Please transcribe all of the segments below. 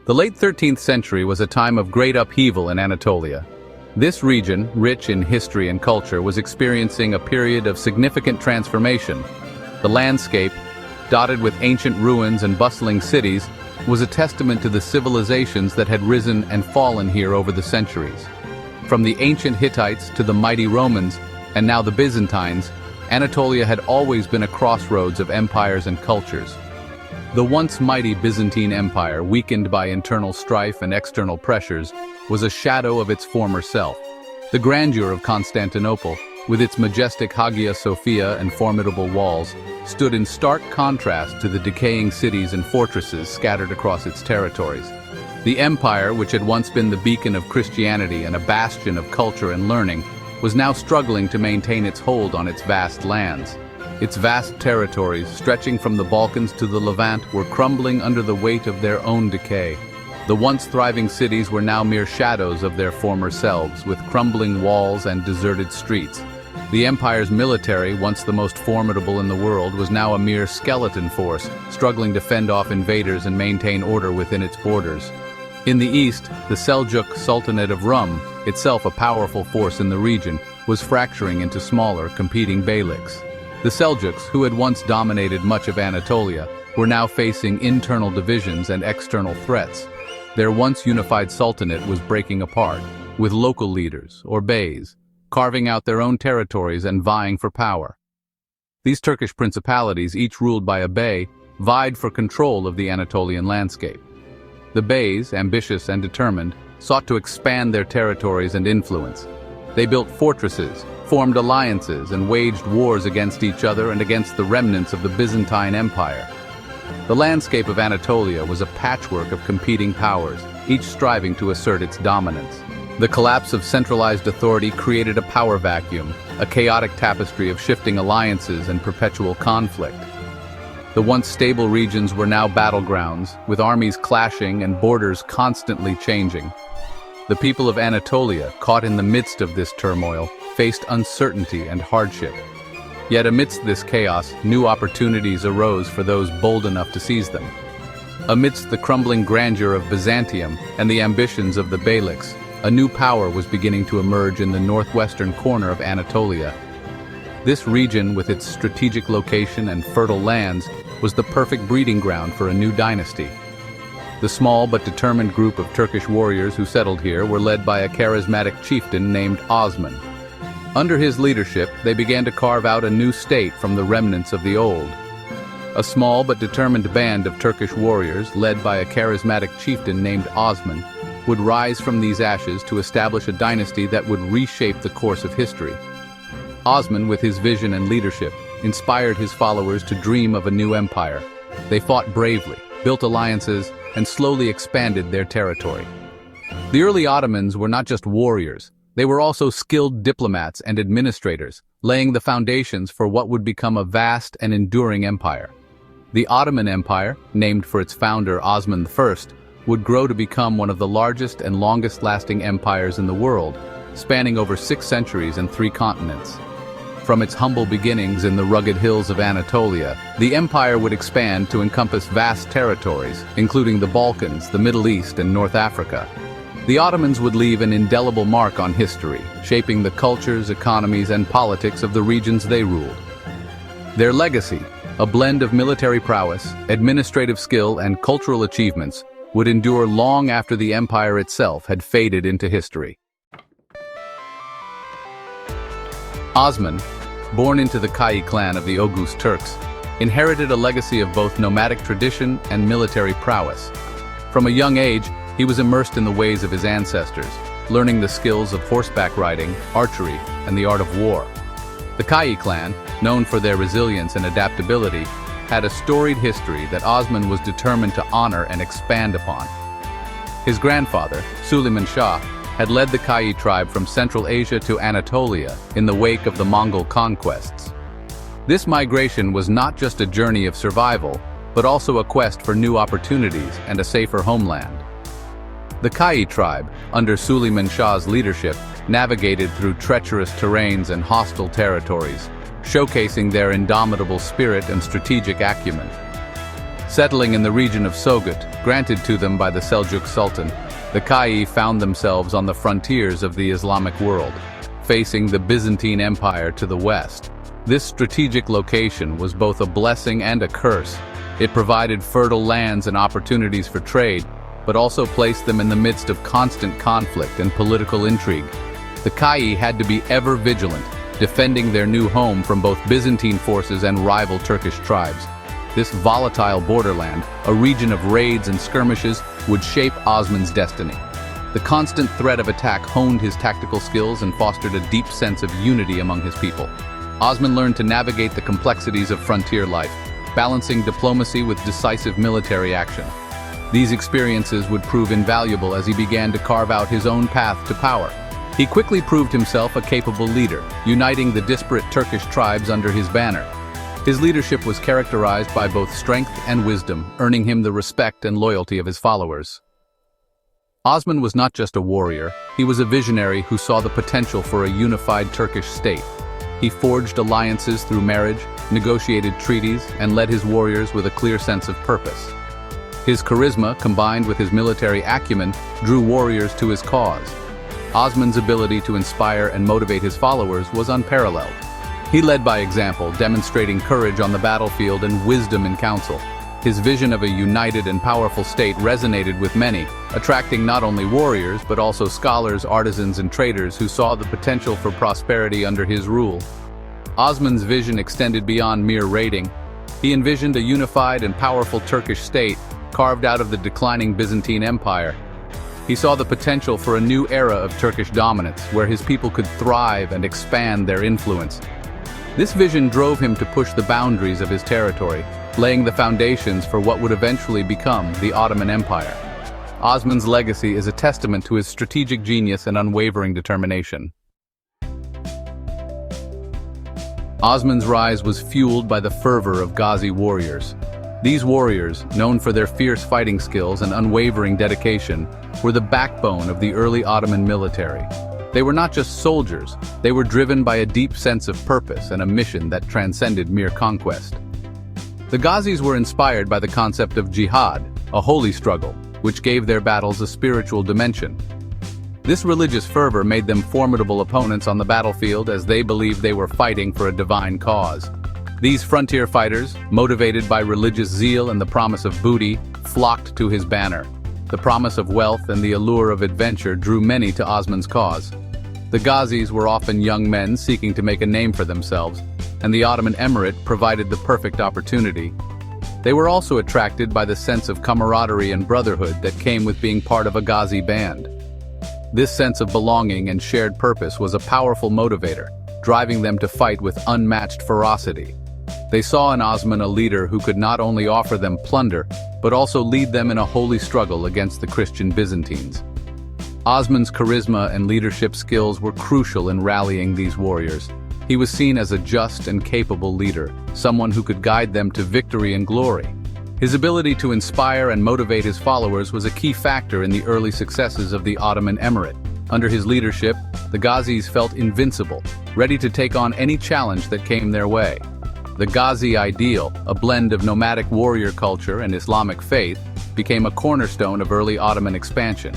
The late 13th century was a time of great upheaval in Anatolia. This region, rich in history and culture, was experiencing a period of significant transformation. The landscape, dotted with ancient ruins and bustling cities, was a testament to the civilizations that had risen and fallen here over the centuries. From the ancient Hittites to the mighty Romans, and now the Byzantines, Anatolia had always been a crossroads of empires and cultures. The once mighty Byzantine Empire, weakened by internal strife and external pressures, was a shadow of its former self. The grandeur of Constantinople, with its majestic Hagia Sophia and formidable walls, stood in stark contrast to the decaying cities and fortresses scattered across its territories. The empire, which had once been the beacon of Christianity and a bastion of culture and learning, was now struggling to maintain its hold on its vast lands. Its vast territories, stretching from the Balkans to the Levant, were crumbling under the weight of their own decay. The once thriving cities were now mere shadows of their former selves, with crumbling walls and deserted streets. The empire's military, once the most formidable in the world, was now a mere skeleton force, struggling to fend off invaders and maintain order within its borders. In the east, the Seljuk Sultanate of Rum, itself a powerful force in the region, was fracturing into smaller, competing beyliks. The Seljuks, who had once dominated much of Anatolia, were now facing internal divisions and external threats. Their once unified sultanate was breaking apart, with local leaders, or beys, carving out their own territories and vying for power. These Turkish principalities, each ruled by a bey, vied for control of the Anatolian landscape. The beys, ambitious and determined, sought to expand their territories and influence. They built fortresses, formed alliances, and waged wars against each other and against the remnants of the Byzantine Empire. The landscape of Anatolia was a patchwork of competing powers, each striving to assert its dominance. The collapse of centralized authority created a power vacuum, a chaotic tapestry of shifting alliances and perpetual conflict. The once stable regions were now battlegrounds, with armies clashing and borders constantly changing. The people of Anatolia, caught in the midst of this turmoil, faced uncertainty and hardship. Yet amidst this chaos, new opportunities arose for those bold enough to seize them. Amidst the crumbling grandeur of Byzantium and the ambitions of the beyliks, a new power was beginning to emerge in the northwestern corner of Anatolia. This region, with its strategic location and fertile lands, was the perfect breeding ground for a new dynasty. The small but determined group of Turkish warriors who settled here were led by a charismatic chieftain named Osman. Under his leadership, they began to carve out a new state from the remnants of the old. A small but determined band of Turkish warriors, led by a charismatic chieftain named Osman, would rise from these ashes to establish a dynasty that would reshape the course of history. Osman, with his vision and leadership, inspired his followers to dream of a new empire. They fought bravely, built alliances, and slowly expanded their territory. The early Ottomans were not just warriors. They were also skilled diplomats and administrators, laying the foundations for what would become a vast and enduring empire. The Ottoman Empire, named for its founder Osman I, would grow to become one of the largest and longest-lasting empires in the world, spanning over 6 centuries and 3 continents. From its humble beginnings in the rugged hills of Anatolia, the empire would expand to encompass vast territories, including the Balkans, the Middle East, and North Africa. The Ottomans would leave an indelible mark on history, shaping the cultures, economies, and politics of the regions they ruled. Their legacy, a blend of military prowess, administrative skill, and cultural achievements, would endure long after the empire itself had faded into history. Osman, born into the Kayi clan of the Oghuz Turks, inherited a legacy of both nomadic tradition and military prowess. From a young age, he was immersed in the ways of his ancestors, learning the skills of horseback riding, archery, and the art of war. The Kayi clan, known for their resilience and adaptability, had a storied history that Osman was determined to honor and expand upon. His grandfather, Suleiman Shah, had led the Kayi tribe from Central Asia to Anatolia in the wake of the Mongol conquests. This migration was not just a journey of survival, but also a quest for new opportunities and a safer homeland. The Kayi tribe, under Suleiman Shah's leadership, navigated through treacherous terrains and hostile territories, showcasing their indomitable spirit and strategic acumen. Settling in the region of Sogut, granted to them by the Seljuk Sultan, the Kai found themselves on the frontiers of the Islamic world, facing the Byzantine Empire to the west. This strategic location was both a blessing and a curse. It provided fertile lands and opportunities for trade, but also placed them in the midst of constant conflict and political intrigue. The Kai had to be ever vigilant, defending their new home from both Byzantine forces and rival Turkish tribes. This volatile borderland, a region of raids and skirmishes, would shape Osman's destiny. The constant threat of attack honed his tactical skills and fostered a deep sense of unity among his people. Osman learned to navigate the complexities of frontier life, balancing diplomacy with decisive military action. These experiences would prove invaluable as he began to carve out his own path to power. He quickly proved himself a capable leader, uniting the disparate Turkish tribes under his banner. His leadership was characterized by both strength and wisdom, earning him the respect and loyalty of his followers. Osman was not just a warrior, he was a visionary who saw the potential for a unified Turkish state. He forged alliances through marriage, negotiated treaties, and led his warriors with a clear sense of purpose. His charisma, combined with his military acumen, drew warriors to his cause. Osman's ability to inspire and motivate his followers was unparalleled. He led by example, demonstrating courage on the battlefield and wisdom in council. His vision of a united and powerful state resonated with many, attracting not only warriors but also scholars, artisans, and traders who saw the potential for prosperity under his rule. Osman's vision extended beyond mere raiding. He envisioned a unified and powerful Turkish state carved out of the declining Byzantine Empire. He saw the potential for a new era of Turkish dominance, where his people could thrive and expand their influence. This vision drove him to push the boundaries of his territory, laying the foundations for what would eventually become the Ottoman Empire. Osman's legacy is a testament to his strategic genius and unwavering determination. Osman's rise was fueled by the fervor of Ghazi warriors. These warriors, known for their fierce fighting skills and unwavering dedication, were the backbone of the early Ottoman military. They were not just soldiers, they were driven by a deep sense of purpose and a mission that transcended mere conquest. The Ghazis were inspired by the concept of jihad, a holy struggle, which gave their battles a spiritual dimension. This religious fervor made them formidable opponents on the battlefield as they believed they were fighting for a divine cause. These frontier fighters, motivated by religious zeal and the promise of booty, flocked to his banner. The promise of wealth and the allure of adventure drew many to Osman's cause. The Ghazis were often young men seeking to make a name for themselves, and the Ottoman Emirate provided the perfect opportunity. They were also attracted by the sense of camaraderie and brotherhood that came with being part of a Ghazi band. This sense of belonging and shared purpose was a powerful motivator, driving them to fight with unmatched ferocity. They saw in Osman a leader who could not only offer them plunder, but also lead them in a holy struggle against the Christian Byzantines. Osman's charisma and leadership skills were crucial in rallying these warriors. He was seen as a just and capable leader, someone who could guide them to victory and glory. His ability to inspire and motivate his followers was a key factor in the early successes of the Ottoman Emirate. Under his leadership, the Ghazis felt invincible, ready to take on any challenge that came their way. The Ghazi ideal, a blend of nomadic warrior culture and Islamic faith, became a cornerstone of early Ottoman expansion.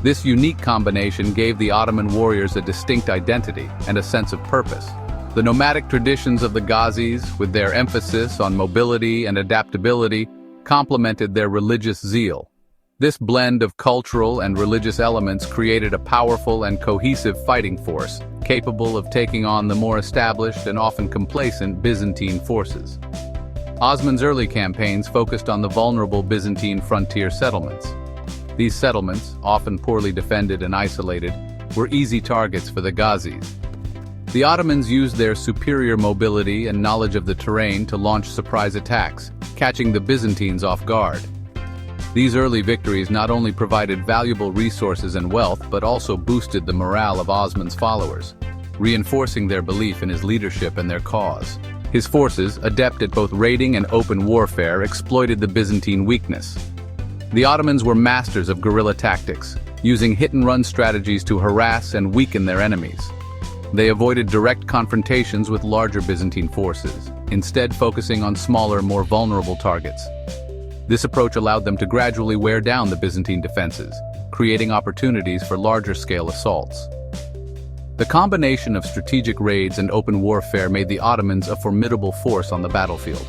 This unique combination gave the Ottoman warriors a distinct identity and a sense of purpose. The nomadic traditions of the Ghazis, with their emphasis on mobility and adaptability, complemented their religious zeal. This blend of cultural and religious elements created a powerful and cohesive fighting force, capable of taking on the more established and often complacent Byzantine forces. Osman's early campaigns focused on the vulnerable Byzantine frontier settlements. These settlements, often poorly defended and isolated, were easy targets for the Ghazis. The Ottomans used their superior mobility and knowledge of the terrain to launch surprise attacks, catching the Byzantines off guard. These early victories not only provided valuable resources and wealth, but also boosted the morale of Osman's followers, reinforcing their belief in his leadership and their cause. His forces, adept at both raiding and open warfare, exploited the Byzantine weakness. The Ottomans were masters of guerrilla tactics, using hit-and-run strategies to harass and weaken their enemies. They avoided direct confrontations with larger Byzantine forces, instead focusing on smaller, more vulnerable targets. This approach allowed them to gradually wear down the Byzantine defenses, creating opportunities for larger-scale assaults. The combination of strategic raids and open warfare made the Ottomans a formidable force on the battlefield.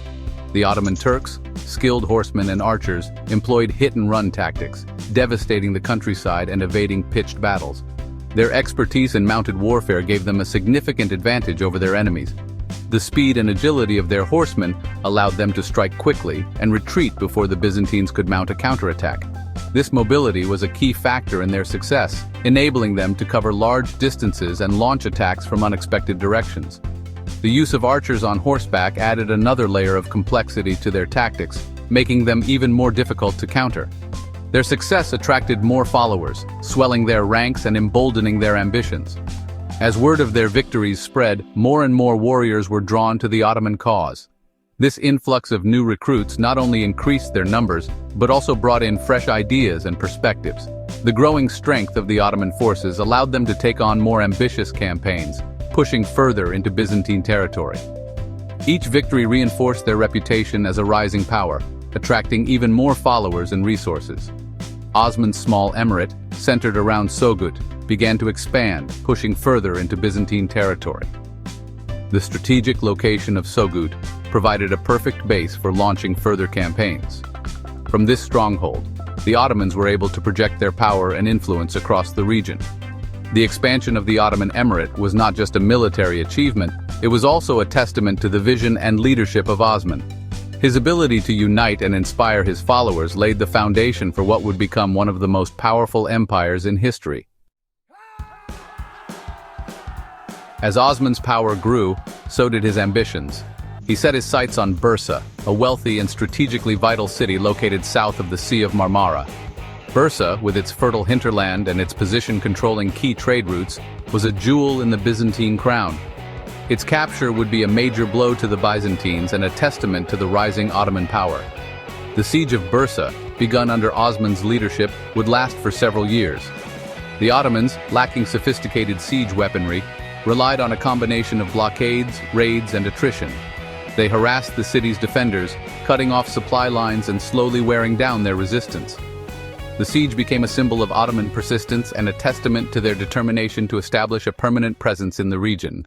The Ottoman Turks, skilled horsemen and archers, employed hit-and-run tactics, devastating the countryside and evading pitched battles. Their expertise in mounted warfare gave them a significant advantage over their enemies. The speed and agility of their horsemen allowed them to strike quickly and retreat before the Byzantines could mount a counterattack. This mobility was a key factor in their success, enabling them to cover large distances and launch attacks from unexpected directions. The use of archers on horseback added another layer of complexity to their tactics, making them even more difficult to counter. Their success attracted more followers, swelling their ranks and emboldening their ambitions. As word of their victories spread, more and more warriors were drawn to the Ottoman cause. This influx of new recruits not only increased their numbers, but also brought in fresh ideas and perspectives. The growing strength of the Ottoman forces allowed them to take on more ambitious campaigns, pushing further into Byzantine territory. Each victory reinforced their reputation as a rising power, attracting even more followers and resources. Osman's small emirate, centered around Sogut, began to expand, pushing further into Byzantine territory. The strategic location of Sogut provided a perfect base for launching further campaigns. From this stronghold, the Ottomans were able to project their power and influence across the region. The expansion of the Ottoman Emirate was not just a military achievement, it was also a testament to the vision and leadership of Osman. His ability to unite and inspire his followers laid the foundation for what would become one of the most powerful empires in history. As Osman's power grew, so did his ambitions. He set his sights on Bursa, a wealthy and strategically vital city located south of the Sea of Marmara. Bursa, with its fertile hinterland and its position controlling key trade routes, was a jewel in the Byzantine crown. Its capture would be a major blow to the Byzantines and a testament to the rising Ottoman power. The Siege of Bursa, begun under Osman's leadership, would last for several years. The Ottomans, lacking sophisticated siege weaponry, relied on a combination of blockades, raids, and attrition. They harassed the city's defenders, cutting off supply lines and slowly wearing down their resistance. The siege became a symbol of Ottoman persistence and a testament to their determination to establish a permanent presence in the region.